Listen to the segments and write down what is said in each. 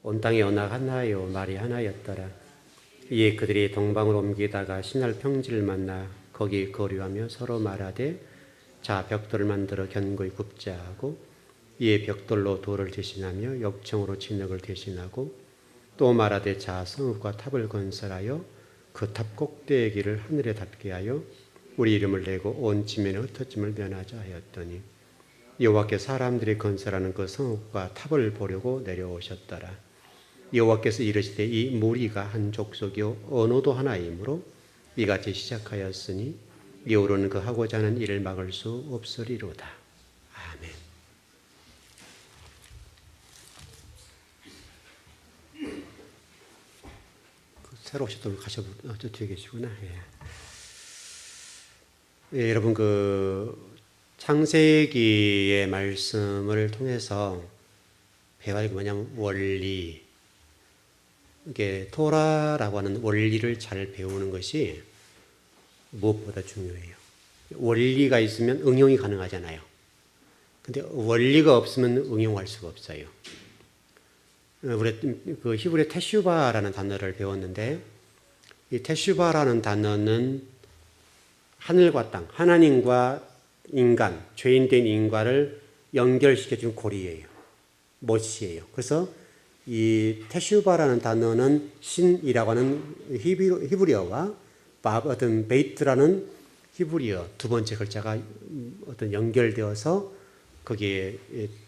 온 땅에 언약 하나요 말이 하나였더라. 이에 그들이 동방으로 옮기다가 신할 평지를 만나 거기 거류하며 서로 말하되 자 벽돌을 만들어 견고히 굽자 하고 이에 벽돌로 돌을 대신하며 역청으로 진흙을 대신하고 또 말하되 자 성읍과 탑을 건설하여 그 탑 꼭대기를 하늘에 닿게 하여 우리 이름을 내고 온 지면에 흩어짐을 면하자 하였더니 여호와께서 사람들이 건설하는 그 성읍과 탑을 보려고 내려오셨더라. 여호와께서 이르시되 이 무리가 한 족속이요 언어도 하나이므로 이같이 시작하였으니 이후로는 그 하고자 하는 일을 막을 수 없으리로다. 아멘. 새로 오셨던 분 저 뒤에 계시구나. 예, 여러분 창세기의 말씀을 통해서 배워야 할 게 뭐냐면 원리. 이게 토라라고 하는 원리를 잘 배우는 것이 무엇보다 중요해요. 원리가 있으면 응용이 가능하잖아요. 근데 원리가 없으면 응용할 수가 없어요. 우리 그 히브리 테슈바라는 단어를 배웠는데 이 테슈바라는 단어는 하늘과 땅, 하나님과 인간, 죄인된 인간을 연결시켜주는 고리예요. 못이에요. 그래서 이 테슈바라는 단어는 신이라고 하는 히브리어와 어떤 베이트라는 히브리어 두 번째 글자가 어떤 연결되어서 거기에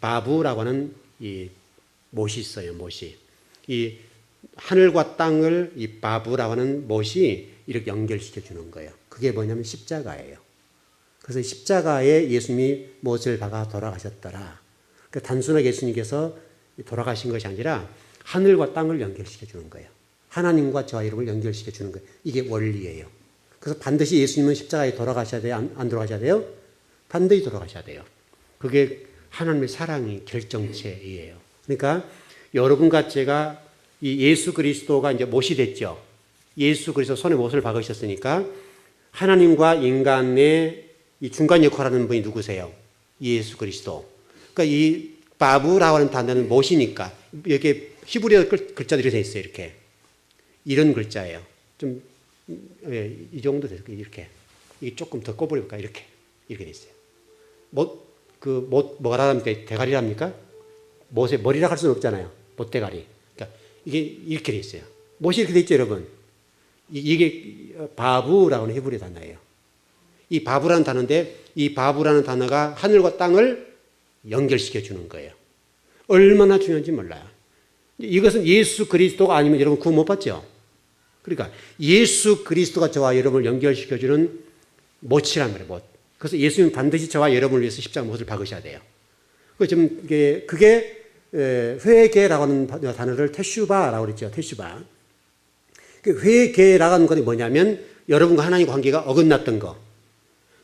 바부라고 하는 이 못이 있어요. 못이. 이 하늘과 땅을 이 바부라고 하는 못이 이렇게 연결시켜 주는 거예요. 그게 뭐냐면 십자가예요. 그래서 십자가에 예수님이 못을 박아 돌아가셨더라. 그러니까 단순하게 예수님께서 돌아가신 것이 아니라 하늘과 땅을 연결시켜 주는 거예요. 하나님과 저와 여러분을 연결시켜 주는 거예요. 이게 원리예요. 그래서 반드시 예수님은 십자가에 돌아가셔야 돼요? 안 돌아가셔야 돼요? 반드시 돌아가셔야 돼요. 그게 하나님의 사랑이 결정체이에요. 그러니까 여러분과 제가 이 예수 그리스도가 이제 못이 됐죠. 예수 그리스도 손에 못을 박으셨으니까 하나님과 인간의 이 중간 역할을 하는 분이 누구세요? 예수 그리스도. 그러니까 이 바부라고 하는 단어는 못이니까 여기 히브리어 글자들이 되어 있어요. 이렇게. 이런 글자예요. 좀, 이 정도 돼요. 이렇게. 이게 조금 더 꼬부려볼까? 이렇게. 이렇게 되어 있어요. 뭐라 합니까? 대가리랍니까? 못에 머리라 할 수는 없잖아요. 못대가리. 그러니까 이게 이렇게 되어 있어요. 못이 이렇게 되어 있죠, 여러분. 이게 바부라고 하는 히브리 단어예요. 이 바부라는 단어인데 이 바부라는 단어가 하늘과 땅을 연결시켜 주는 거예요. 얼마나 중요한지 몰라요. 이것은 예수 그리스도가 아니면 여러분 구원 못 받죠. 그러니까 예수 그리스도가 저와 여러분을 연결시켜 주는 못이란 말이에요. 못. 그래서 예수님은 반드시 저와 여러분을 위해서 십자가 못을 박으셔야 돼요. 그게 회개라고 하는 단어를 테슈바라고 그랬죠. 테슈바. 회개라고 하는 것이 뭐냐면 여러분과 하나님 관계가 어긋났던 거.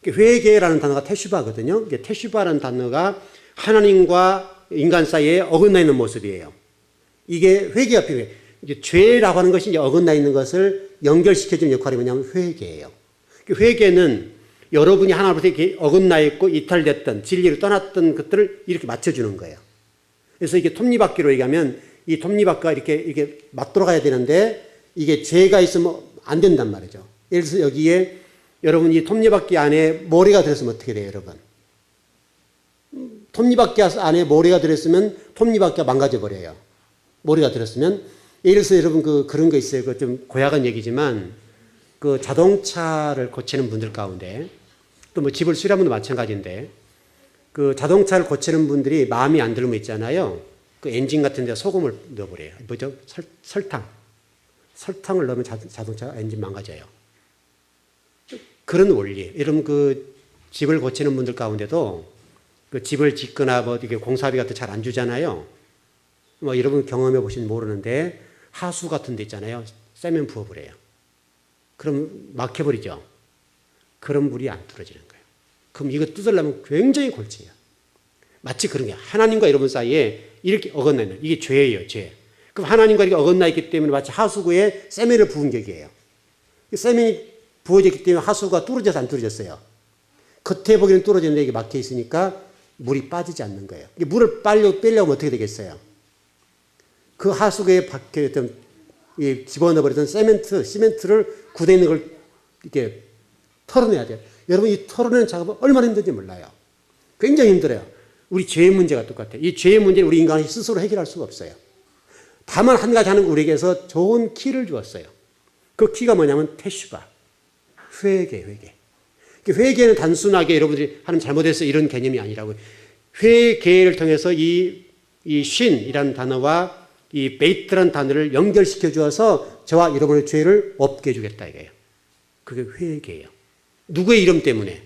회개라는 단어가 테슈바거든요. 테슈바라는 단어가 하나님과 인간 사이에 어긋나 있는 모습이에요. 이게 회개가 필요해요. 이제 죄라고 하는 것이 이제 어긋나 있는 것을 연결시켜주는 역할이 뭐냐면 회개예요. 회개는 여러분이 하나님으로부터 이렇게 어긋나 있고 이탈됐던 진리를 떠났던 것들을 이렇게 맞춰주는 거예요. 그래서 이게 톱니바퀴로 얘기하면 이 톱니바퀴가 이렇게 맞돌아가야 되는데 이게 죄가 있으면 안 된단 말이죠. 예를 들어서 여기에 여러분 이 톱니바퀴 안에 모래가 들었으면 어떻게 돼요, 여러분? 톱니바퀴 안에 모래가 들었으면 톱니바퀴가 망가져 버려요. 모래가 들었으면 예를 들어서 여러분 그런 거 있어요. 그 좀 고약한 얘기지만 그 자동차를 고치는 분들 가운데 또 뭐 집을 수리하는 분도 마찬가지인데 그 자동차를 고치는 분들이 마음이 안 들면 있잖아요. 그 엔진 같은 데 소금을 넣어버려요. 뭐죠? 설탕을 넣으면 자동차 엔진 망가져요. 그런 원리예요. 여러분 그 집을 고치는 분들 가운데도 그 집을 짓거나 뭐 이게 공사비 같은 잘 안 주잖아요. 뭐 여러분 경험해 보시면 모르는데 하수 같은 데 있잖아요. 세면 부어버려요. 그럼 막혀버리죠. 그럼 물이 안 떨어지는 거예요. 그럼 이거 뜯으려면 굉장히 골치예요. 마치 그런 게 하나님과 여러분 사이에 이렇게 어긋나 있는 이게 죄예요. 죄. 그럼 하나님과 이렇게 어긋나 있기 때문에 마치 하수구에 세면을 부은 격이에요. 세면이 부어졌기 때문에 하수구가 뚫어져서 안 뚫어졌어요. 겉에 보기에는 뚫어졌는데 이게 막혀 있으니까 물이 빠지지 않는 거예요. 물을 빼려면 어떻게 되겠어요? 그 하수구에 박혀있던 집어넣어버렸던 시멘트를 굳어 있는 걸 이렇게 털어내야 돼요. 여러분 이 털어내는 작업은 얼마나 힘든지 몰라요. 굉장히 힘들어요. 우리 죄의 문제가 똑같아요. 이 죄의 문제를 우리 인간이 스스로 해결할 수가 없어요. 다만 한 가지 하는 우리에게서 좋은 키를 주었어요. 그 키가 뭐냐면 테슈바, 회개. 회개는 단순하게 여러분들이 하는 잘못해서 이런 개념이 아니라고요. 회개를 통해서 이 쉰이라는 단어와 이 베이트라는 단어를 연결시켜 주어서 저와 여러분의 죄를 없게 해주겠다 이거예요. 그게 회개예요. 누구의 이름 때문에?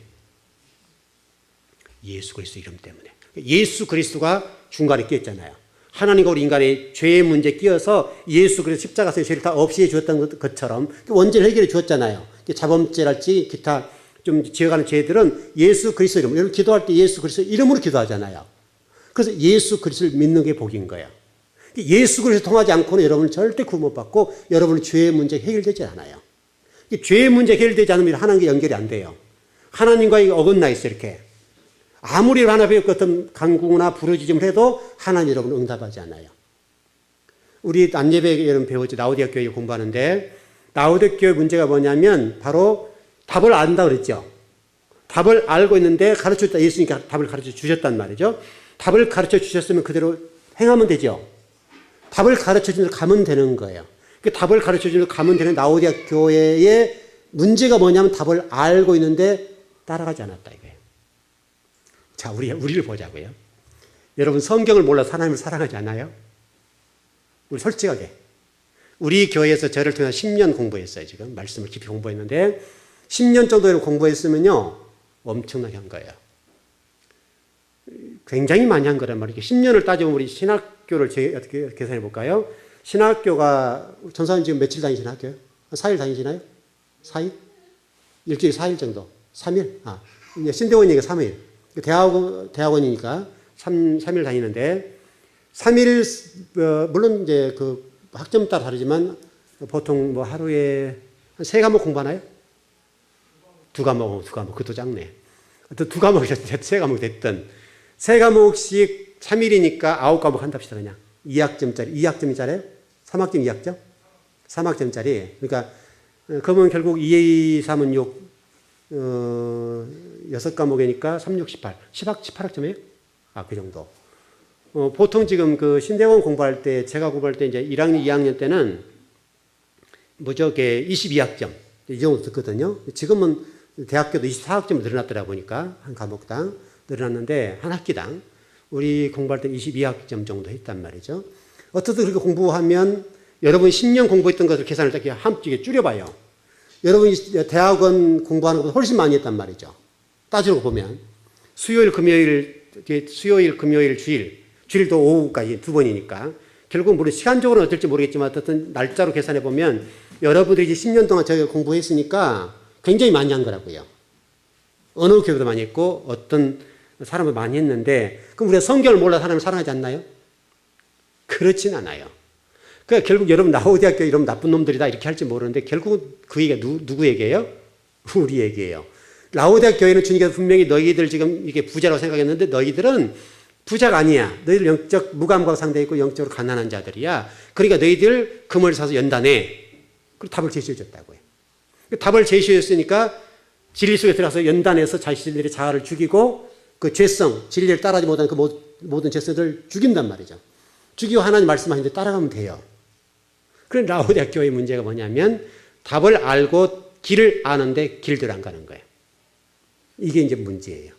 예수 그리스도 이름 때문에. 예수 그리스도가 중간에 끼었잖아요. 하나님과 우리 인간의 죄의 문제에 끼어서 예수 그리스도 십자가에서 죄를 다 없이 해주었던 것처럼 원죄를 해결해 주었잖아요. 자범죄랄지 기타 좀 지어가는 죄들은 예수 그리스도 이름. 여러분 기도할 때 예수 그리스도 이름으로 기도하잖아요. 그래서 예수 그리스도를 믿는 게 복인 거예요. 예수 그리스도 통하지 않고는 여러분은 절대 구원 못 받고 여러분의 죄의 문제 해결되지 않아요. 죄의 문제 해결되지 않으면 하나님과 연결이 안 돼요. 하나님과 어긋나 있어요, 이렇게. 아무리 하나님의 어떤 간구나 부르짖음을 해도 하나님 여러분은 응답하지 않아요. 우리 안예배 여러분 배웠죠. 라오디아 교회 공부하는데 라오디아 교회 문제가 뭐냐면 바로 답을 안다 그랬죠. 답을 알고 있는데 가르쳐줬다. 예수님께 답을 가르쳐 주셨단 말이죠. 답을 가르쳐 주셨으면 그대로 행하면 되죠. 답을 가르쳐 주는 가면 되는 거예요. 그 답을 가르쳐 주는 가면 되는 라오디아 교회의 문제가 뭐냐면 답을 알고 있는데 따라가지 않았다 이거예요. 자, 우리를 보자고요. 여러분 성경을 몰라서 하나님을 사랑하지 않아요? 우리 솔직하게. 우리 교회에서 저를 통해서 10년 공부했어요. 지금 말씀을 깊이 공부했는데 10년 정도 공부했으면요 엄청나게 한 거예요. 굉장히 많이 한 거란 말이에요. 10년을 따지면 우리 신학교를 어떻게 계산해 볼까요? 신학교가 전사님 지금 며칠 다니시는 학교예요? 4일 다니시나요? 4일? 일주일에 4일 정도. 3일? 이제 신대원이니까 3일. 대학원이니까 3일 다니는데 3일 물론 이제 그 학점 따라 다르지만 보통 뭐 하루에 한 3과목 공부하나요? 2과목. 그것도 작네. 또 2과목이 3과목 됐든 3과목씩 3일이니까 9과목 한답시다 그냥. 2학점이잖아요? 3학점 2학점? 3학점짜리. 그러니까 그러면 결국 2, 2, 3은 6, 6과목이니까 3, 6, 18. 18학점이에요? 그 정도. 보통 지금 그 신대원 공부할 때, 제가 공부할 때 이제 1학년, 2학년 때는 뭐죠? 22학점. 이 정도 듣거든요. 지금은 대학교도 24학점을 늘어났더라 보니까 한 과목당 늘어났는데 한 학기당 우리 공부할 때 22학점 정도 했단 말이죠. 어떻게 그렇게 공부하면 여러분이 10년 공부했던 것을 계산을 딱 함께 줄여봐요. 여러분이 대학원 공부하는 것보다 훨씬 많이 했단 말이죠. 따지고 보면 수요일, 금요일, 주일도 오후까지 2번이니까 결국 물론 시간적으로는 어떨지 모르겠지만 어쨌든 날짜로 계산해 보면 여러분들이 이제 10년 동안 저희가 공부했으니까 굉장히 많이 한 거라고요. 어느 교육도 많이 했고 어떤 사람을 많이 했는데 그럼 우리가 성경을 몰라서 하나님을 사랑하지 않나요? 그렇진 않아요. 그러니까 결국 여러분 라오디아 교회 이런 나쁜 놈들이다 이렇게 할지 모르는데 결국 그 얘기가 누구에게요? 우리에게요. 라오디아 교회는 주님께서 분명히 너희들 지금 이게 부자라고 생각했는데 너희들은 부자가 아니야. 너희들 영적 무감과 상대있고 영적으로 가난한 자들이야. 그러니까 너희들 금을 사서 연단해. 그리고 답을 제시해 줬다고요. 답을 제시해 줬으니까 진리 속에 들어가서 연단해서 자신들의 자아를 죽이고 그 죄성, 진리를 따라하지 못하는 그 모든 죄성들을 죽인단 말이죠. 죽이고 하나님 말씀하시는데 따라가면 돼요. 그런 라오디아 교회의 문제가 뭐냐면 답을 알고 길을 아는데 길대로 안 가는 거예요. 이게 이제 문제예요.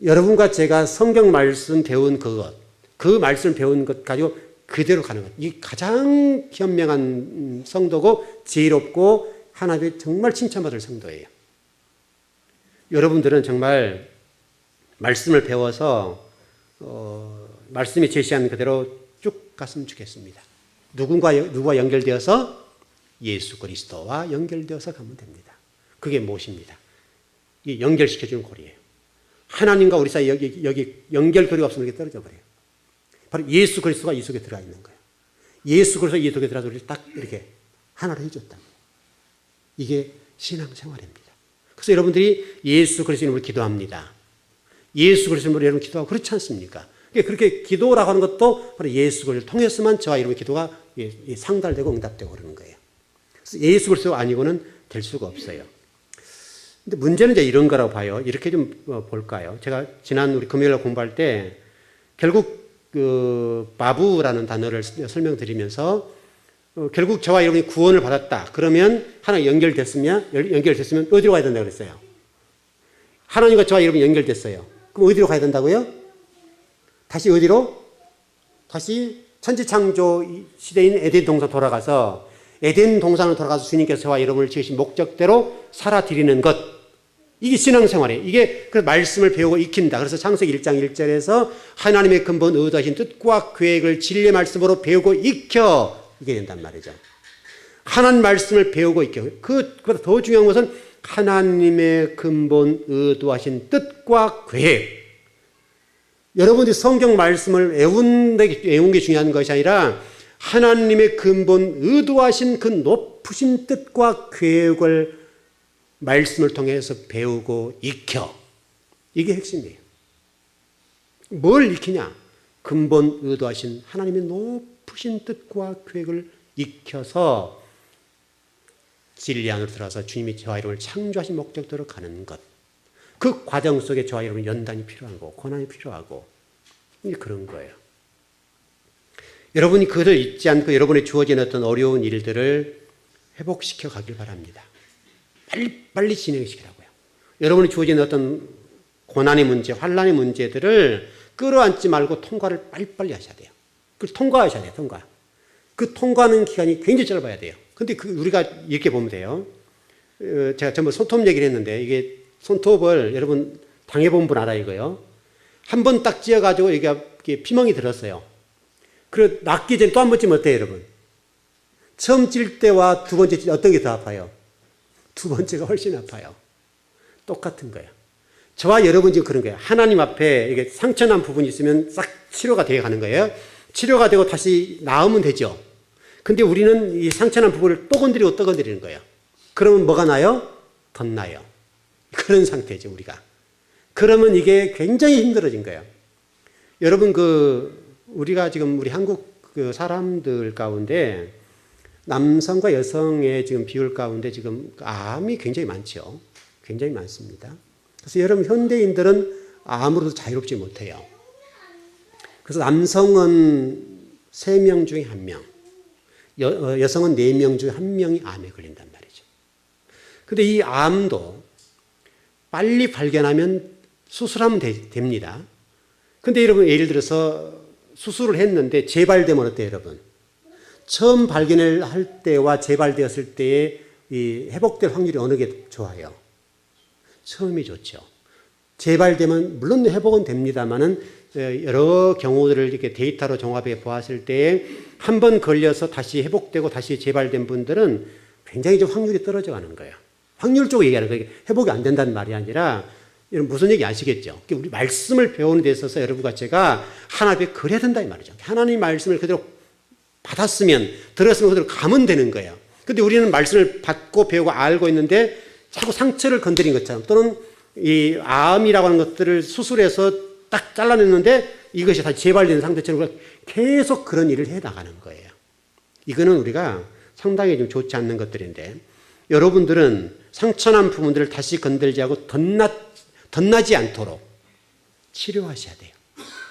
여러분과 제가 성경 말씀 배운 그 말씀 배운 것 가지고 그대로 가는 것. 이 가장 현명한 성도고 지혜롭고 하나님의 정말 칭찬받을 성도예요. 여러분들은 정말 말씀을 배워서 말씀이 제시하는 그대로 쭉 갔으면 좋겠습니다. 누구와 연결되어서 예수 그리스도와 연결되어서 가면 됩니다. 그게 무엇입니다? 이 연결시켜주는 고리예요. 하나님과 우리 사이 여기 연결고리가 없으면 이렇게 떨어져 버려요. 바로 예수 그리스도가 이 속에 들어가 있는 거예요. 예수 그리스도가 이 속에 들어가서 우리를 딱 이렇게 하나로 해줬다. 이게 신앙생활입니다. 그래서 여러분들이 예수 그리스도 이름으로 기도합니다. 예수 그리스도 이름으로 여러분 기도하고 그렇지 않습니까? 그렇게 기도라고 하는 것도 바로 예수 그리스도를 통해서만 저와 여러분의 기도가 상달되고 응답되고 그러는 거예요. 그래서 예수 그리스도 아니고는 될 수가 없어요. 근데 문제는 이제 이런 거라고 봐요. 이렇게 좀 볼까요? 제가 지난 우리 금요일에 공부할 때 결국 그 바부라는 단어를 설명드리면서 결국 저와 여러분이 구원을 받았다. 그러면 하나님 연결됐으면 어디로 가야 된다고 그랬어요? 하나님과 저와 여러분이 연결됐어요. 그럼 어디로 가야 된다고요? 다시 어디로? 다시 천지창조 시대인 에덴 동산 돌아가서 에덴 동산으로 돌아가서 주님께서 저와 여러분을 지으신 목적대로 살아드리는 것. 이게 신앙생활이에요. 이게 그 말씀을 배우고 익힌다. 그래서 창세기 1장 1절에서 하나님의 근본 의도하신 뜻과 계획을 진리의 말씀으로 배우고 익혀 이게 된단 말이죠. 하나님 말씀을 배우고 익혀. 그보다 더 중요한 것은 하나님의 근본 의도하신 뜻과 계획. 여러분들이 성경 말씀을 외운 게 중요한 것이 아니라 하나님의 근본 의도하신 그 높으신 뜻과 계획을 말씀을 통해서 배우고 익혀. 이게 핵심이에요. 뭘 익히냐? 근본 의도하신 하나님의 높으신 뜻과 계획을 익혀서 진리 안으로 들어가서 주님이 저와 여러분을 창조하신 목적대로 가는 것. 그 과정 속에 저와 여러분 연단이 필요하고 고난이 필요하고 그런 거예요. 여러분이 그것을 잊지 않고 여러분의 주어진 어떤 어려운 일들을 회복시켜 가길 바랍니다. 빨리 진행시키라고요. 여러분이 주어진 어떤 고난의 문제, 환난의 문제들을 끌어안지 말고 통과를 빨리빨리 하셔야 돼요. 그걸 통과하셔야 돼요. 통과. 그 통과하는 기간이 굉장히 짧아야 돼요. 근데 우리가 이렇게 보면 돼요. 제가 전부 손톱 얘기를 했는데 이게 손톱을 여러분 당해본 분 알아요, 이거요. 한 번 딱 찧어가지고 이게 피멍이 들었어요. 그리고 낫기 전에 또 한 번 찌면 어때요, 여러분? 처음 찔 때와 두 번째 찔 때 어떤 게 더 아파요? 두 번째가 훨씬 아파요. 똑같은 거예요. 저와 여러분 지금 그런 거예요. 하나님 앞에 이게 상처난 부분이 있으면 싹 치료가 되어 가는 거예요. 치료가 되고 다시 나으면 되죠. 근데 우리는 이 상처난 부분을 또 건드리고 또 건드리는 거예요. 그러면 뭐가 나요? 덧나요. 그런 상태죠, 우리가. 그러면 이게 굉장히 힘들어진 거예요. 여러분, 우리가 지금 우리 한국 사람들 가운데 남성과 여성의 지금 비율 가운데 지금 암이 굉장히 많죠. 굉장히 많습니다. 그래서 여러분, 현대인들은 암으로도 자유롭지 못해요. 그래서 남성은 3명 중에 1명, 여성은 4명 중에 1명이 암에 걸린단 말이죠. 근데 이 암도 빨리 발견하면 수술하면 됩니다. 근데 여러분, 예를 들어서 수술을 했는데 재발되면 어때요, 여러분? 처음 발견을 할 때와 재발되었을 때의 이 회복될 확률이 어느 게 좋아요? 처음이 좋죠. 재발되면 물론 회복은 됩니다만은 여러 경우들을 이렇게 데이터로 종합해 보았을 때 한 번 걸려서 다시 회복되고 다시 재발된 분들은 굉장히 좀 확률이 떨어져 가는 거예요. 확률적으로 얘기하는 거예요. 회복이 안 된다는 말이 아니라 여러분 무슨 얘기 아시겠죠? 우리 말씀을 배우는 데 있어서 여러분과 제가 하나님 앞에 그래야 된다 이 말이죠. 하나님 말씀을 그대로 받았으면 들었으면 그대로 가면 되는 거예요. 근데 우리는 말씀을 받고 배우고 알고 있는데 자꾸 상처를 건드린 것처럼 또는 이 암이라고 하는 것들을 수술해서 딱 잘라냈는데 이것이 다시 재발되는 상태처럼 계속 그런 일을 해 나가는 거예요. 이거는 우리가 상당히 좀 좋지 않는 것들인데 여러분들은 상처난 부분들을 다시 건들지 않고 덧나지 않도록 치료하셔야 돼요.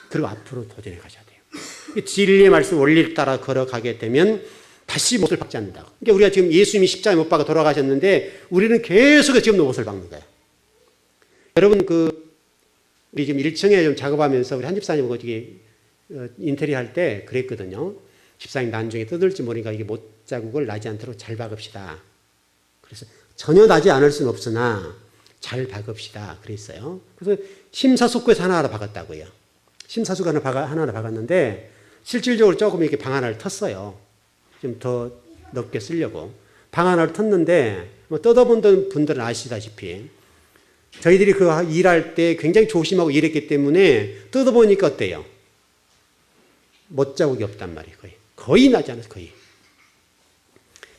그리고 앞으로 도전해 가셔야 돼요. 진리의 말씀 원리를 따라 걸어가게 되면 다시 못을 박지 않는다고. 그러니까 우리가 지금 예수님이 십자가에 못 박아 돌아가셨는데 우리는 계속 지금도 못을 박는 거예요. 여러분 우리 지금 1층에 좀 작업하면서 우리 한 집사님하고 인테리어 할 때 그랬거든요. 집사님 나중에 뜯을지 모르니까 이게 못 자국을 나지 않도록 잘 박읍시다. 그래서 전혀 나지 않을 수는 없으나 잘 박읍시다. 그랬어요. 그래서 심사숙고해서 하나하나 박았다고요. 심사숙고 하나하나 박았는데 실질적으로 조금 이렇게 방 하나를 텄어요. 좀 더 넓게 쓰려고. 방 하나를 텄는데 뜯어본 분들은 아시다시피 저희들이 일할 때 굉장히 조심하고 일했기 때문에 뜯어보니까 어때요? 못자국이 없단 말이에요. 거의 나지 않아서 거의.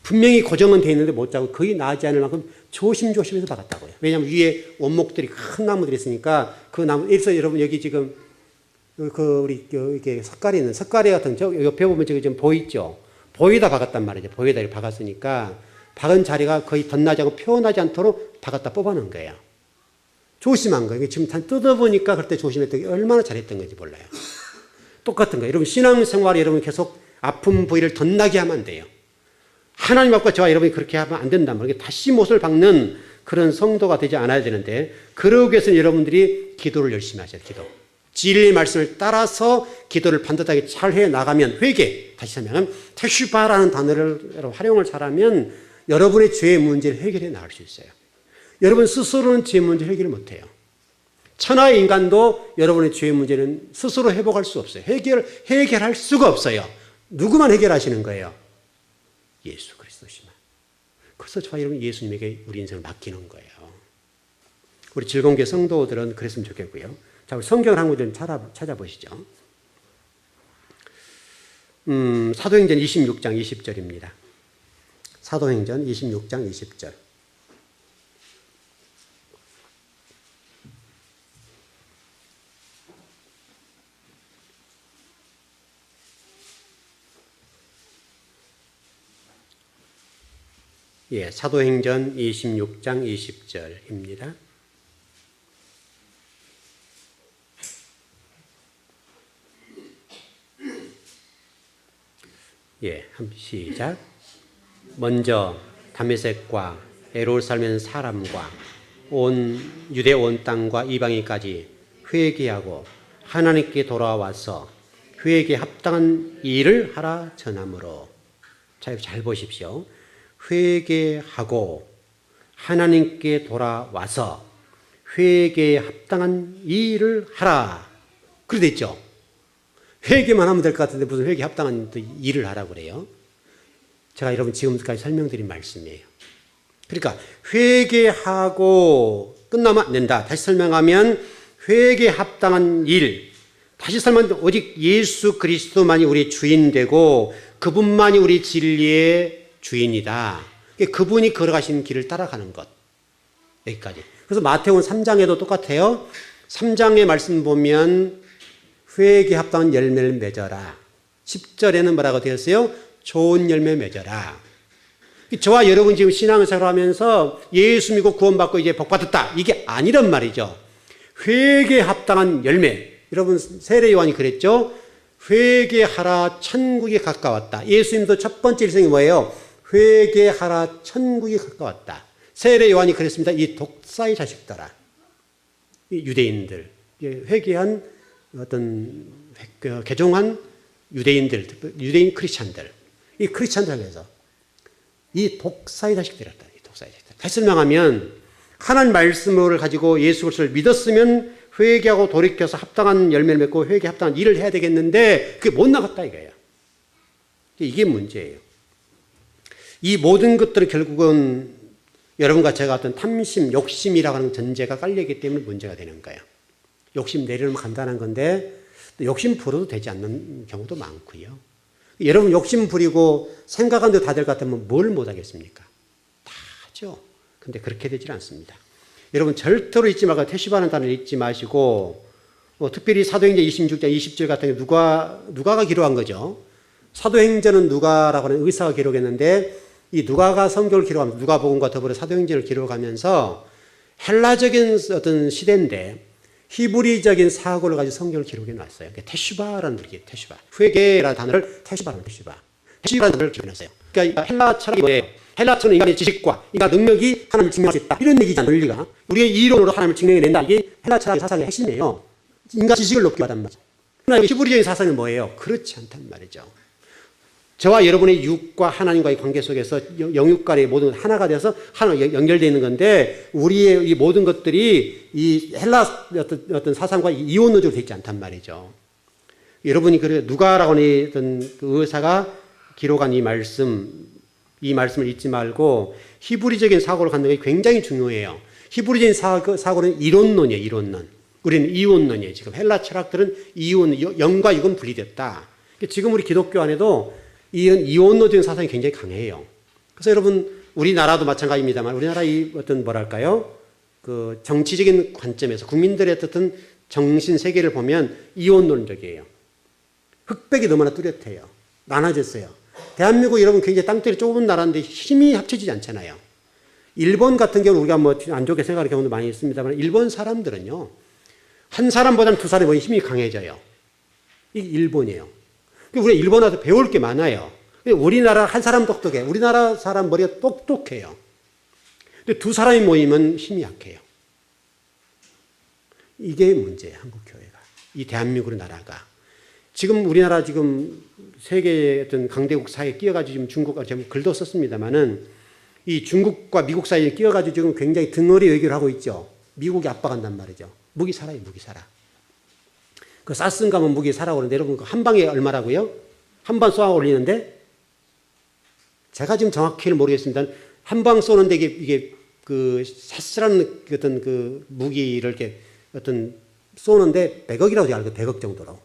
분명히 고정은 돼 있는데 못자국 거의 나지 않을 만큼 조심조심해서 박았다고요. 왜냐하면 위에 원목들이 큰 나무들이 있으니까 그 나무, 그래서 여러분 여기 지금 우리 이렇게 석가리 같은 옆에 보면 저기 좀 보이죠. 보이다 박았단 말이죠. 보이다 이렇게 박았으니까 박은 자리가 거의 덧나지 않고 표현하지 않도록 박았다 뽑아놓은 거예요. 조심한 거예요. 지금 뜯어보니까 그때 조심했던 게 얼마나 잘했던 건지 몰라요. 똑같은 거예요. 여러분 신앙생활에 여러분 계속 아픈 부위를 덧나게 하면 안 돼요. 하나님 앞과 저와 여러분이 그렇게 하면 안 된단 말이에요. 다시 못을 박는 그런 성도가 되지 않아야 되는데 그러기 위해서는 여러분들이 기도를 열심히 하셔야 돼요. 기도. 진리의 말씀을 따라서 기도를 반듯하게 잘 해나가면 회개, 다시 설명하면 테슈바라는 단어를 활용을 잘하면 여러분의 죄의 문제를 해결해 나갈 수 있어요. 여러분 스스로는 죄의 문제를 해결을 못해요. 천하의 인간도 여러분의 죄의 문제는 스스로 회복할 수 없어요. 해결할 수가 없어요. 누구만 해결하시는 거예요? 예수 그리스도시만. 그래서 저와 여러분 예수님에게 우리 인생을 맡기는 거예요. 우리 즐거운교회 성도들은 그랬으면 좋겠고요. 자, 우리 성경을 한 구절 찾아보시죠. 사도행전 26장 20절입니다. 사도행전 26장 20절. 예, 사도행전 26장 20절입니다. 예, 시작. 먼저 다메섹과 예루살렘 사람과 온 유대 온 땅과 이방인까지 회개하고 하나님께 돌아와서 회개에 합당한 일을 하라 전함으로. 자, 잘 보십시오. 회개하고 하나님께 돌아와서 회개에 합당한 일을 하라. 그래 됐죠? 회개만 하면 될 것 같은데 무슨 회개에 합당한 일을 하라고 그래요? 제가 여러분 지금까지 설명드린 말씀이에요. 그러니까 회개하고 끝나면 안 된다. 다시 설명하면 회개에 합당한 일. 다시 설명하면 오직 예수 그리스도만이 우리 주인 되고 그분만이 우리 진리의 주인이다. 그분이 걸어가신 길을 따라가는 것. 여기까지. 그래서 마태복음 3장에도 똑같아요. 3장의 말씀 보면 회개에 합당한 열매를 맺어라. 10절에는 뭐라고 되었어요? 좋은 열매 맺어라. 저와 여러분 지금 신앙생활 하면서 예수 믿고 구원받고 이제 복받았다. 이게 아니란 말이죠. 회개에 합당한 열매. 여러분 세례 요한이 그랬죠? 회개하라 천국이 가까웠다. 예수님도 첫 번째 일성이 뭐예요? 회개하라 천국이 가까웠다. 세례 요한이 그랬습니다. 이 독사의 자식들아. 이 유대인들. 회개한 어떤 개종한 유대인들, 유대인 크리스찬들. 이 크리스찬들에서 이 독사의 자식들이었다. 이 독사의 자식들. 다시 설명하면 하나님 말씀을 가지고 예수 그리스도를 믿었으면 회개하고 돌이켜서 합당한 열매를 맺고 회개에 합당한 일을 해야 되겠는데 그게 못 나갔다 이거예요. 이게 문제예요. 이 모든 것들은 결국은 여러분과 제가 어떤 탐심, 욕심이라고 하는 전제가 깔려있기 때문에 문제가 되는 거예요. 욕심 내려놓으면 간단한 건데 욕심 부려도 되지 않는 경우도 많고요. 여러분 욕심 부리고 생각한 대로 다 될 것 같으면 뭘 못하겠습니까? 다 하죠. 근데 그렇게 되질 않습니다. 여러분 절대로 잊지 말고 테슈바라는 단어를 잊지 마시고 특별히 사도행전 26장 20절 같은 게 누가가 기록한 거죠. 사도행전은 누가라고 하는 의사가 기록했는데 이 누가가 성경을 기록하면서 누가복음과 더불어 사도행전을 기록하면서 헬라적인 어떤 시대인데 히브리적인 사고를 가지고 성경을 기록해 놨어요. 테슈바라는 단어예요. 테슈바. 회개라는 단어를 테슈바라는 테슈바라는 단어를 기록해놨어요. 그러니까 헬라 철학이 뭐예요? 헬라 철학은 인간의 지식과 인간 능력이 하나님을 증명할 수 있다. 이런 얘기잖아요. 논리가. 우리의 이론으로 하나님을 증명해낸다. 이게 헬라 철학의 사상의 핵심이에요. 인간 지식을 높게 받단 말이죠. 그러나 히브리적인 사상은 뭐예요? 그렇지 않단 말이죠. 저와 여러분의 육과 하나님과의 관계 속에서 영육간의 모든 하나가 되어서 하나 연결되어 있는 건데 우리의 이 모든 것들이 이 헬라 어떤 사상과 이혼적으로 되어 있지 않단 말이죠. 여러분이 그래 누가라고 하는 어떤 그 의사가 기록한 이 말씀을 잊지 말고 히브리적인 사고를 갖는 게 굉장히 중요해요. 히브리적인 사고는 이론론이에요. 이론론. 우리는 이원론이에요. 지금 헬라 철학들은 영과 육은 분리됐다. 지금 우리 기독교 안에도 이런 이원론적인 사상이 굉장히 강해요. 그래서 여러분 우리나라도 마찬가지입니다만 우리나라 이 어떤 뭐랄까요? 그 정치적인 관점에서 국민들의 어떤 정신 세계를 보면 이원론적이에요. 흑백이 너무나 뚜렷해요. 나눠졌어요. 대한민국 여러분 굉장히 땅덩이 좁은 나라인데 힘이 합쳐지지 않잖아요. 일본 같은 경우는 우리가 뭐 안 좋게 생각하는 경우도 많이 있습니다만 일본 사람들은요. 한 사람보다는 두 사람이 힘이 강해져요. 이게 일본이에요. 우리가 일본 와서 배울 게 많아요. 우리나라 한 사람 똑똑해. 우리나라 사람 머리가 똑똑해요. 근데 두 사람이 모이면 힘이 약해요. 이게 문제예요. 한국 교회가. 이 대한민국 나라가. 지금 우리나라 지금 세계의 어떤 강대국 사이에 끼어가지고 지금 중국과 제가 글도 썼습니다만은 이 중국과 미국 사이에 끼어가지고 지금 굉장히 등어리 외교를 하고 있죠. 미국이 압박한단 말이죠. 무기 사라요, 무기 사라. 그 사슴 가면 무기 사라고 그러는데 여러분 한 방에 얼마라고요? 한 방 쏘아 올리는데 제가 지금 정확히는 모르겠습니다. 한 방 쏘는데 이게 그 사슬한 어떤 그 무기를 이렇게 어떤 쏘는데 100억이라고 제가 알고 100억 정도로.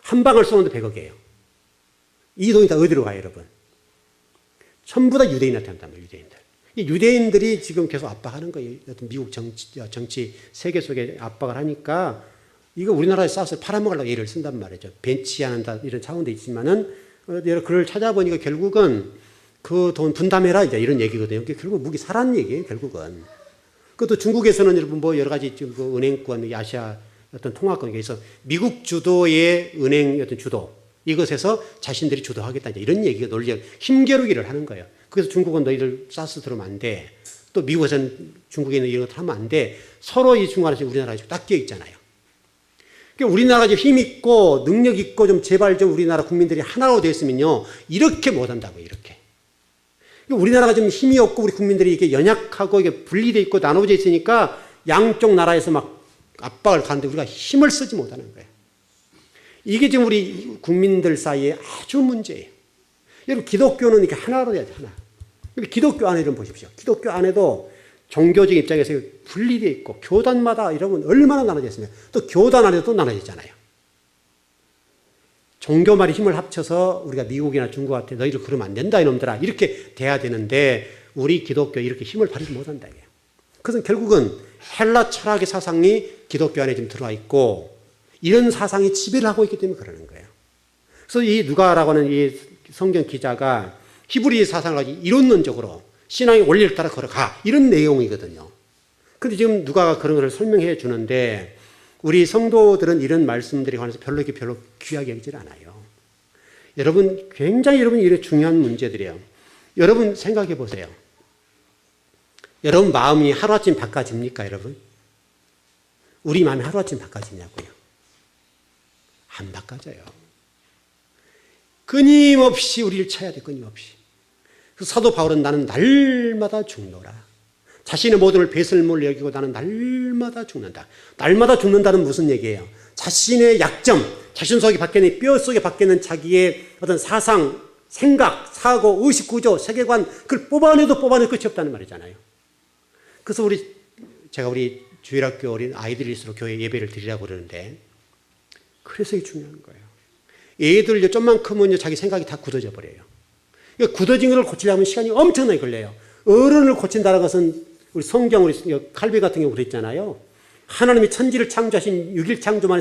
한 방을 쏘는데 100억이에요. 이 돈이 다 어디로 가요, 여러분? 전부 다 유대인한테 한단 말이에요, 유대인들. 이 유대인들이 지금 계속 압박하는 거예요. 어떤 미국 정치 세계 속에 압박을 하니까 이거 우리나라에 쌀을 팔아먹으려고 예를 쓴단 말이죠. 벤치하는다 이런 차원도 있지만은 글을 찾아보니까 결국은 그 돈 분담해라 이제 이런 얘기거든요. 결국 무기 사라는 얘기예요, 결국은. 그것도 중국에서는 여러분 뭐 여러 가지 지금 그 은행권, 아시아 어떤 통화권에 의해서 미국 주도의 은행 어떤 주도 이것에서 자신들이 주도하겠다 이제 이런 얘기가 논리적 힘겨루기를 하는 거예요. 그래서 중국은 너희들 사스 들어오면 안 돼. 또 미국에서는 중국에 있는 이런 것 하면 안 돼. 서로 이 중간에서 우리나라가 지금 딱 끼어 있잖아요. 그러니까 우리나라가 지금 힘 있고 능력 있고 좀 제발 좀 우리나라 국민들이 하나로 됐으면요 이렇게 못한다고요. 이렇게. 그러니까 우리나라가 좀 힘이 없고 우리 국민들이 이렇게 연약하고 이게 분리돼 있고 나눠져 있으니까 양쪽 나라에서 막 압박을 가는데 우리가 힘을 쓰지 못하는 거예요. 이게 지금 우리 국민들 사이에 아주 문제예요. 여러분 기독교는 이렇게 하나로 돼야죠. 하나. 기독교 안에 좀 보십시오. 기독교 안에도 종교적 입장에서 분리되어 있고 교단마다 이러면 얼마나 나눠져 있습니까? 또 교단 안에도 또 나눠져 있잖아요. 종교만이 힘을 합쳐서 우리가 미국이나 중국한테 너희들 그러면 안 된다 이놈들아 이렇게 돼야 되는데 우리 기독교 이렇게 힘을 발휘 못한다 이게요. 그래서 결국은 헬라 철학의 사상이 기독교 안에 지금 들어와 있고 이런 사상이 지배를 하고 있기 때문에 그러는 거예요. 그래서 이 누가라고 하는 이 성경 기자가 히브리 사상을 가지고 이론론적으로 신앙의 원리를 따라 걸어가 이런 내용이거든요. 그런데 지금 누가가 그런 걸 설명해 주는데 우리 성도들은 이런 말씀들에 관해서 별로 귀하게 여기질 않아요. 여러분 굉장히 여러분이 이런 중요한 문제들이에요. 여러분 생각해 보세요. 여러분 마음이 하루아침 바꿔집니까 여러분? 우리 마음이 하루아침 바꿔지냐고요? 안 바꿔져요. 끊임없이 우리를 쳐야 돼. 끊임없이. 그래서 사도 바울은 나는 날마다 죽노라. 자신의 모든 배설물을 여기고 나는 날마다 죽는다. 날마다 죽는다는 무슨 얘기예요? 자신의 약점, 자신 속에 박혀있는 뼈 속에 박혀있는 자기의 어떤 사상, 생각, 사고, 의식 구조, 세계관 그걸 뽑아내도 끝이 없다는 말이잖아요. 그래서 제가 우리 주일학교 어린 아이들일수록 교회 예배를 드리라고 그러는데 그래서 이게 중요한 거예요. 애들 좀만 크면 자기 생각이 다 굳어져 버려요. 그러니까 굳어진 것을 고치려면 시간이 엄청나게 걸려요. 어른을 고친다는 것은 우리 성경 우리 칼빈 같은 경우 그랬잖아요. 하나님이 천지를 창조하신 6일 창조만에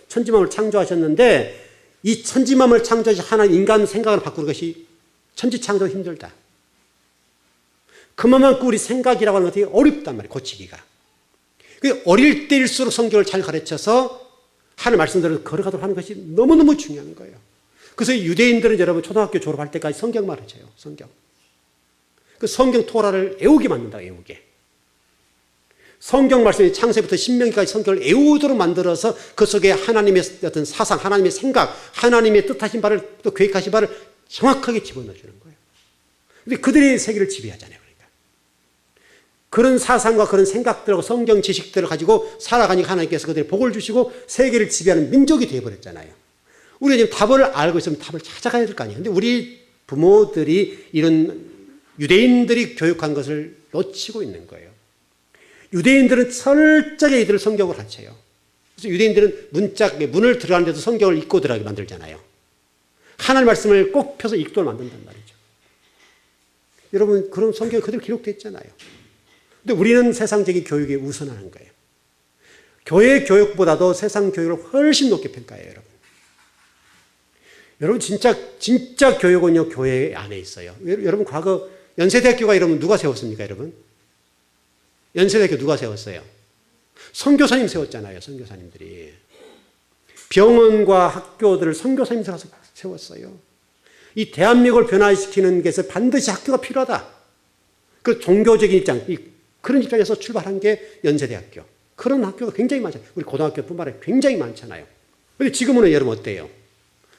천지만을 창조하셨는데 이 천지만을 창조하신 하나님 인간 생각을 바꾸는 것이 천지 창조가 힘들다. 그만큼 우리 생각이라고 하는 것이 어렵단 말이에요. 고치기가. 어릴 때일수록 성경을 잘 가르쳐서 하나님 말씀대로 걸어가도록 하는 것이 너무너무 중요한 거예요. 그래서 유대인들은 여러분 초등학교 졸업할 때까지 성경만 가르쳐요. 성경. 그 성경 토라를 애우게 만든다. 애우게. 성경 말씀이 창세부터 신명기까지 성경을 애우도록 만들어서 그 속에 하나님의 어떤 사상, 하나님의 생각, 하나님의 뜻하신 바를 또 계획하신 바를 정확하게 집어넣어주는 거예요. 근데 그들의 세계를 지배하잖아요. 그러니까. 그런 사상과 그런 생각들하고 성경 지식들을 가지고 살아가니까 하나님께서 그들의 복을 주시고 세계를 지배하는 민족이 되어버렸잖아요. 우리가 지금 답을 알고 있으면 답을 찾아가야 될 거 아니에요. 근데 우리 부모들이 이런 유대인들이 교육한 것을 놓치고 있는 거예요. 유대인들은 철저하게 이들을 성경을 가르쳐요. 그래서 유대인들은 문을 들어가는데도 성경을 읽고 들어가게 만들잖아요. 하나님 말씀을 꼭 펴서 읽도록 만든단 말이죠. 여러분 그런 성경이 그대로 기록되어 있잖아요. 근데 우리는 세상적인 교육에 우선하는 거예요. 교회 교육보다도 세상 교육을 훨씬 높게 평가해요, 여러분. 여러분, 진짜 교육은요, 교회 안에 있어요. 여러분, 과거 연세대학교가 이러면 누가 세웠습니까, 여러분? 연세대학교 누가 세웠어요? 선교사님 세웠잖아요, 선교사님들이. 병원과 학교들을 선교사님이 세웠어요. 이 대한민국을 변화시키는 것에 반드시 학교가 필요하다. 그 종교적인 입장, 그런 입장에서 출발한 게 연세대학교. 그런 학교가 굉장히 많잖아요. 우리 고등학교뿐만 아니라 굉장히 많잖아요. 근데 지금은 여러분 어때요?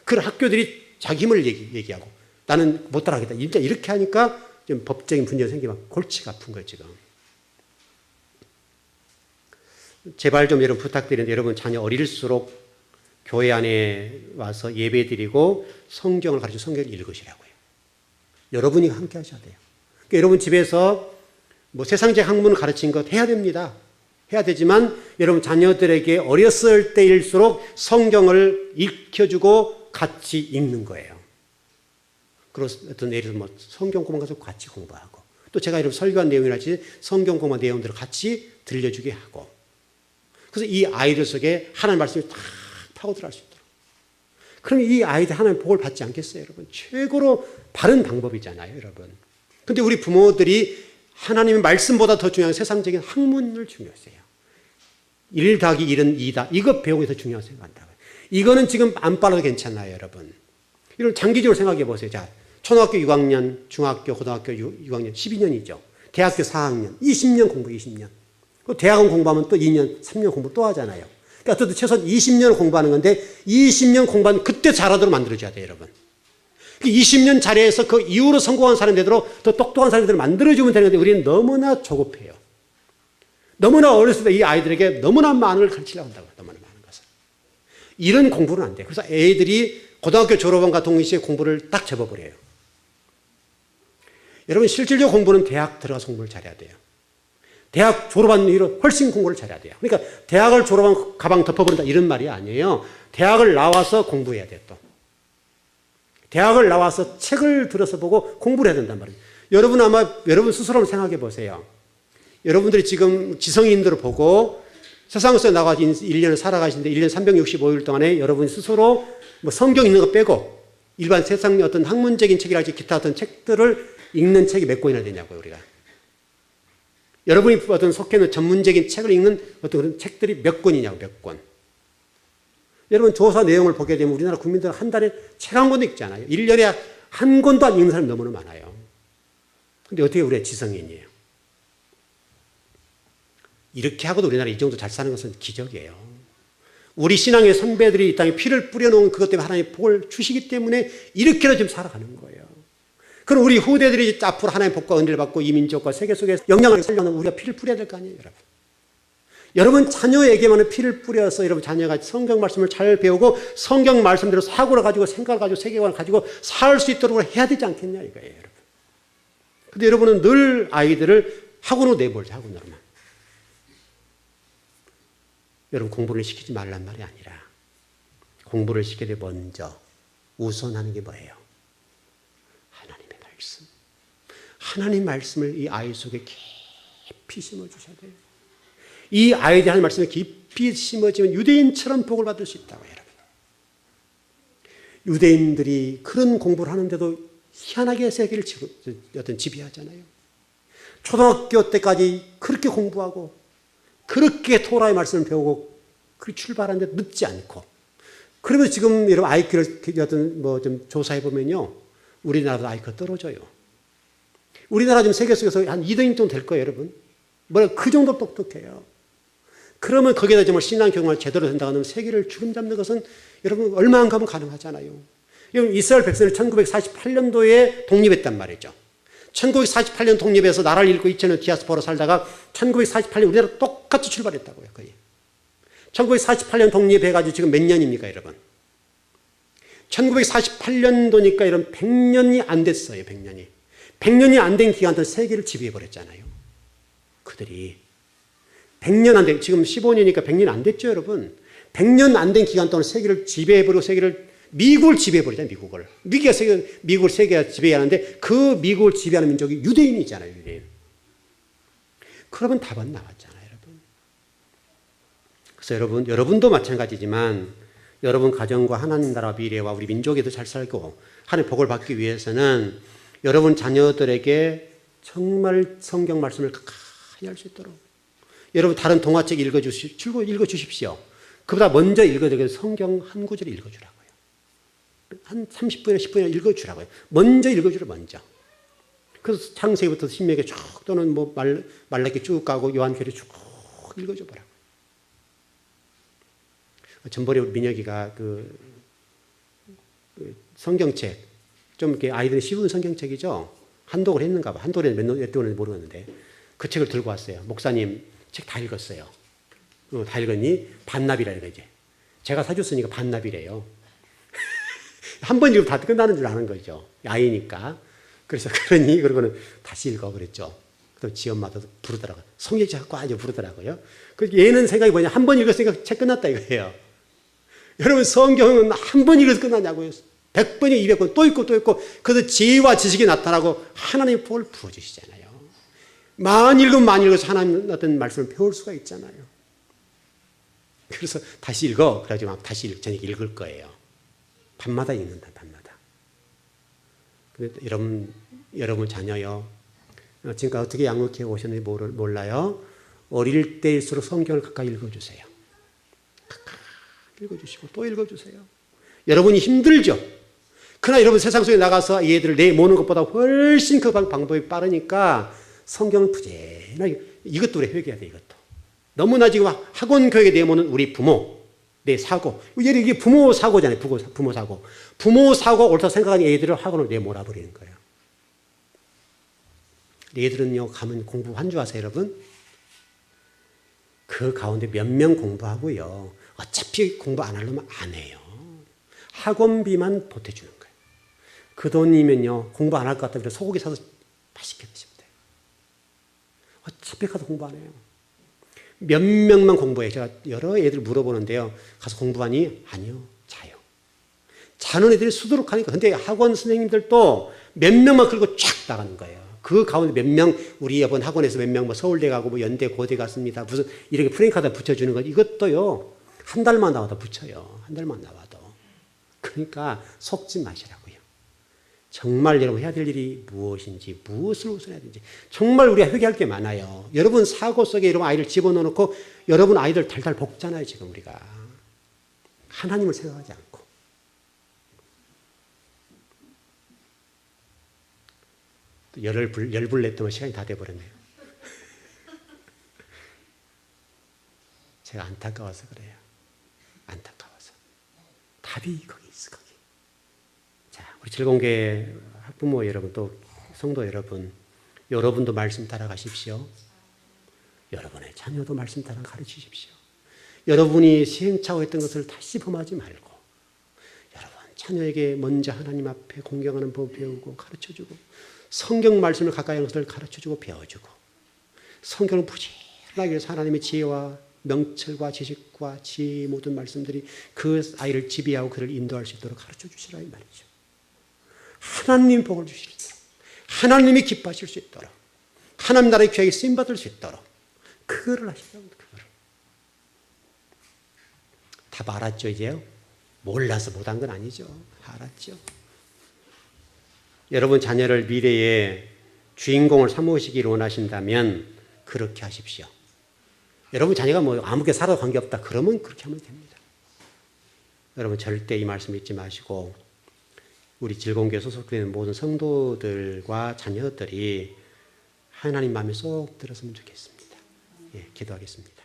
그런 학교들이 자기 힘을 얘기하고 나는 못 따라가겠다. 이렇게 하니까 좀 법적인 문제가 생기면 골치가 아픈 거예요, 지금. 제발 좀 여러분 부탁드리는데 여러분 자녀 어릴수록 교회 안에 와서 예배 드리고 성경을 가르쳐 성경을 읽으시라고요. 여러분이 함께 하셔야 돼요. 그러니까 여러분 집에서 뭐 세상적 학문을 가르친 것 해야 됩니다. 해야 되지만 여러분 자녀들에게 어렸을 때일수록 성경을 익혀주고 같이 읽는 거예요. 그래서 어떤 예를 들어서 뭐 성경 공부 가서 같이 공부하고 또 제가 여러분 설교한 내용이랄지 성경 공부 내용들을 같이 들려주게 하고 그래서 이 아이들 속에 하나님 말씀이 탁 파고들어갈 수 있도록. 그럼 이 아이들 하나님 복을 받지 않겠어요, 여러분? 최고로 바른 방법이잖아요, 여러분. 근데 우리 부모들이 하나님의 말씀보다 더 중요한 세상적인 학문을 중요하세요. 1 더하기 1은 2다. 이거 배우는 게 더 중요하다고 생각한다고요. 이거는 지금 안 빨아도 괜찮아요, 여러분. 이걸 장기적으로 생각해 보세요. 자, 초등학교 6학년, 중학교, 고등학교 6학년, 12년이죠. 대학교 4학년, 20년 공부, 20년. 대학원 공부하면 또 2년, 3년 공부 또 하잖아요. 그러니까 어쨌든 최소한 20년을 공부하는 건데 20년 공부하면 그때 잘하도록 만들어줘야 돼요, 여러분. 20년 잘해서 그 이후로 성공한 사람 되도록 더 똑똑한 사람들을 만들어주면 되는데 우리는 너무나 조급해요. 너무나 어렸을 때 이 아이들에게 너무나 많은 걸 가르치려고 한다고. 너무나 많은 것을. 이런 공부는 안 돼요. 그래서 애들이 고등학교 졸업원과 동시에 공부를 딱 접어버려요. 여러분 실질적 공부는 대학 들어가서 공부를 잘해야 돼요. 대학 졸업한 이후로 훨씬 공부를 잘해야 돼요. 그러니까 대학을 졸업한 가방 덮어버린다 이런 말이 아니에요. 대학을 나와서 공부해야 돼요. 또. 대학을 나와서 책을 들어서 보고 공부를 해야 된단 말이에요. 여러분 아마 여러분 스스로 생각해 보세요. 여러분들이 지금 지성인들을 보고 세상 속에 나가서 1년을 살아가시는데 1년 365일 동안에 여러분 스스로 뭐 성경 읽는 거 빼고 일반 세상의 어떤 학문적인 책이랄지 기타 어떤 책들을 읽는 책이 몇 권이나 되냐고요, 우리가. 여러분이 어떤 속해 있는 전문적인 책을 읽는 어떤 그런 책들이 몇 권이냐고, 몇 권. 여러분 조사 내용을 보게 되면 우리나라 국민들은 한 달에 책 한 권도 읽지 않아요. 1년에 한 권도 안 읽는 사람이 너무나 많아요. 근데 어떻게 우리가 지성인이에요? 이렇게 하고도 우리나라 이 정도 잘 사는 것은 기적이에요. 우리 신앙의 선배들이 이 땅에 피를 뿌려놓은 그것 때문에 하나님의 복을 주시기 때문에 이렇게라도 지금 살아가는 거예요. 그럼 우리 후대들이 앞으로 하나님의 복과 은혜를 받고 이 민족과 세계 속에서 영향을 살려면 우리가 피를 뿌려야 될 거 아니에요, 여러분. 여러분 자녀에게만은 피를 뿌려서 여러분 자녀가 성경 말씀을 잘 배우고 성경 말씀대로 사고를 가지고 생각을 가지고 세계관을 가지고 살 수 있도록 해야 되지 않겠냐 이거예요, 여러분. 근데 여러분은 늘 아이들을 학원으로 내버려요, 학원으로만. 여러분 공부를 시키지 말란 말이 아니라 공부를 시켜야 돼 먼저 우선하는 게 뭐예요? 하나님의 말씀. 하나님 말씀을 이 아이 속에 깊이 심어주셔야 돼요. 이 아이들이 하나님 말씀을 깊이 심어지면 유대인처럼 복을 받을 수 있다고 여러분. 유대인들이 그런 공부를 하는데도 희한하게 세계를 어떤 지배하잖아요. 초등학교 때까지 그렇게 공부하고 그렇게 토라의 말씀을 배우고 그 출발하는데 늦지 않고 그러면 지금 여러분 IQ를 어떤 뭐 좀 조사해 보면요 우리나라도 IQ가 떨어져요. 우리나라 지금 세계 속에서 한 2등인 정도 될 거예요, 여러분. 뭐라 그 정도 똑똑해요. 그러면 거기에다 정말 신앙 경험을 제대로 된다고 하면 세계를 주름잡는 것은 여러분 얼마 안 가면 가능하잖아요. 여러분 이스라엘 백성이 1948년도에 독립했단 말이죠. 1948년 독립해서 나라를 잃고 2000년 디아스포라로 살다가 1948년 우리나라 똑같이 출발했다고요, 거의. 1948년 독립해가지고 지금 몇 년입니까, 여러분? 1948년도니까 여러분 100년이 안 됐어요, 100년이. 100년이 안 된 기간 동안 세계를 지배해버렸잖아요. 그들이. 100년 안 된, 지금 15년이니까 100년 안 됐죠, 여러분? 100년 안 된 기간 동안 세계를 지배해버리고 세계를 미국을 지배해버리잖아요, 미국을. 미국을 세계가 지배하는데 그 미국을 지배하는 민족이 유대인이잖아요, 유대인. 그러면 답은 나왔잖아요, 여러분. 그래서 여러분도 마찬가지지만 여러분 가정과 하나님 나라 미래와 우리 민족에도 잘 살고 하나님의 복을 받기 위해서는 여러분 자녀들에게 정말 성경 말씀을 가까이 할 수 있도록 여러분 다른 동화책 읽어주십시오. 그보다 먼저 읽어드리고 성경 한 구절 읽어주라고요. 한 30분이나 10분이나 읽어주라고요. 먼저 읽어주라 먼저. 그래서 창세기부터 신명기 쭉 또는 뭐 말라기 쭉 가고 요한계시록 쭉 읽어줘 보라고. 전번에 우리 민혁이가 그 성경책 좀 이렇게 아이들이 쉬운 성경책이죠. 한독을 했는가 봐. 한독을 몇 동을 모르겠는데 그 책을 들고 왔어요. 목사님 책 다 읽었어요. 다 읽었니? 반납이라 이거지. 제가 사줬으니까 반납이래요. 한 번 읽으면 다 끝나는 줄 아는 거죠. 아이니까. 그래서 그러고는 다시 읽어 그랬죠. 또 지 엄마도 부르더라고요. 성경책 갖고 와서 부르더라고요. 그래서 얘는 생각이 뭐냐. 한 번 읽었으니까 책 끝났다 이거예요. 여러분 성경은 한 번 읽어서 끝나냐고요. 100번이 200번 또 읽고 또 읽고 그래서 지혜와 지식이 나타나고 하나님의 복을 부어주시잖아요. 많이 읽으면 많이 읽어서 하나님 어떤 말씀을 배울 수가 있잖아요. 그래서 다시 읽어. 그래가지고 다시 저녁에 읽을 거예요. 밤마다 읽는다. 밤마다. 근데 여러분 자녀요. 지금까지 어떻게 양육해 오셨는지 몰라요. 어릴 때일수록 성경을 가까이 읽어주세요. 가까이 읽어주시고 또 읽어주세요. 여러분이 힘들죠. 그러나 여러분 세상 속에 나가서 이 애들을 내모는 것보다 훨씬 그 방법이 빠르니까 성경을 부지런하게 이것도 우리 회개해야 돼. 이것도. 너무나 지금 학원 교육에 내모는 우리 부모, 내 사고. 이게 부모 사고잖아요. 부모 사고. 부모 사고 옳다고 생각하는 애들을 학원을 내몰아버리는 거예요. 애들은요, 가면 공부 한 주 하세요, 여러분. 그 가운데 몇 명 공부하고요. 어차피 공부 안 하려면 안 해요. 학원비만 보태주는 거예요. 그 돈이면요, 공부 안 할 것 같다면 소고기 사서 맛있게 드시면 돼요. 어차피 가서 공부 안 해요. 몇 명만 공부해요. 제가 여러 애들 물어보는데요. 가서 공부하니? 아니요. 자요. 자는 애들이 수두룩하니까. 근데 학원 선생님들도 몇 명만 끌고 쫙 나가는 거예요. 그 가운데 몇 명, 우리 이번 학원에서 몇 명 뭐 서울대 가고 뭐 연대, 고대 갔습니다. 무슨 이렇게 프랭카드 붙여주는 거 이것도요. 한 달만 나와도 붙여요. 한 달만 나와도. 그러니까 속지 마시라고요. 정말 여러분 해야 될 일이 무엇인지, 무엇을 우선해야 되는지. 정말 우리가 회개할 게 많아요. 여러분 사고 속에 여러분 아이를 집어넣어놓고 여러분 아이들 달달 볶잖아요. 지금 우리가. 하나님을 생각하지 않고. 또 열불 냈더니 시간이 다 돼버렸네요. 제가 안타까워서 그래요. 안타까워서. 답이 거기 있어, 거기. 자, 우리 즐거운교회 학부모 여러분, 또 성도 여러분, 여러분도 말씀 따라가십시오. 여러분의 자녀도 말씀 따라 가르치십시오. 여러분이 시행착오했던 것을 다시 범하지 말고 여러분 자녀에게 먼저 하나님 앞에 공경하는 법 배우고 가르쳐주고 성경 말씀을 가까이 하는 것을 가르쳐주고 배워주고 성경을 부지런하게 해서 하나님의 지혜와 명철과 지식과 지혜의 모든 말씀들이 그 아이를 지배하고 그를 인도할 수 있도록 가르쳐 주시라 이 말이죠. 하나님 복을 주시도록 하나님이 기뻐하실 수 있도록 하나님 나라의 귀하게 쓰임받을 수 있도록 그거를 하시라고. 그거를 답 알았죠 이제요? 몰라서 못한 건 아니죠. 알았죠. 여러분 자녀를 미래의 주인공을 삼으시기를 원하신다면 그렇게 하십시오. 여러분 자녀가 뭐 아무게 살아도 관계없다 그러면 그렇게 하면 됩니다. 여러분 절대 이 말씀 잊지 마시고 우리 즐거운교회 소속되는 모든 성도들과 자녀들이 하나님 마음에 쏙 들었으면 좋겠습니다. 예, 기도하겠습니다.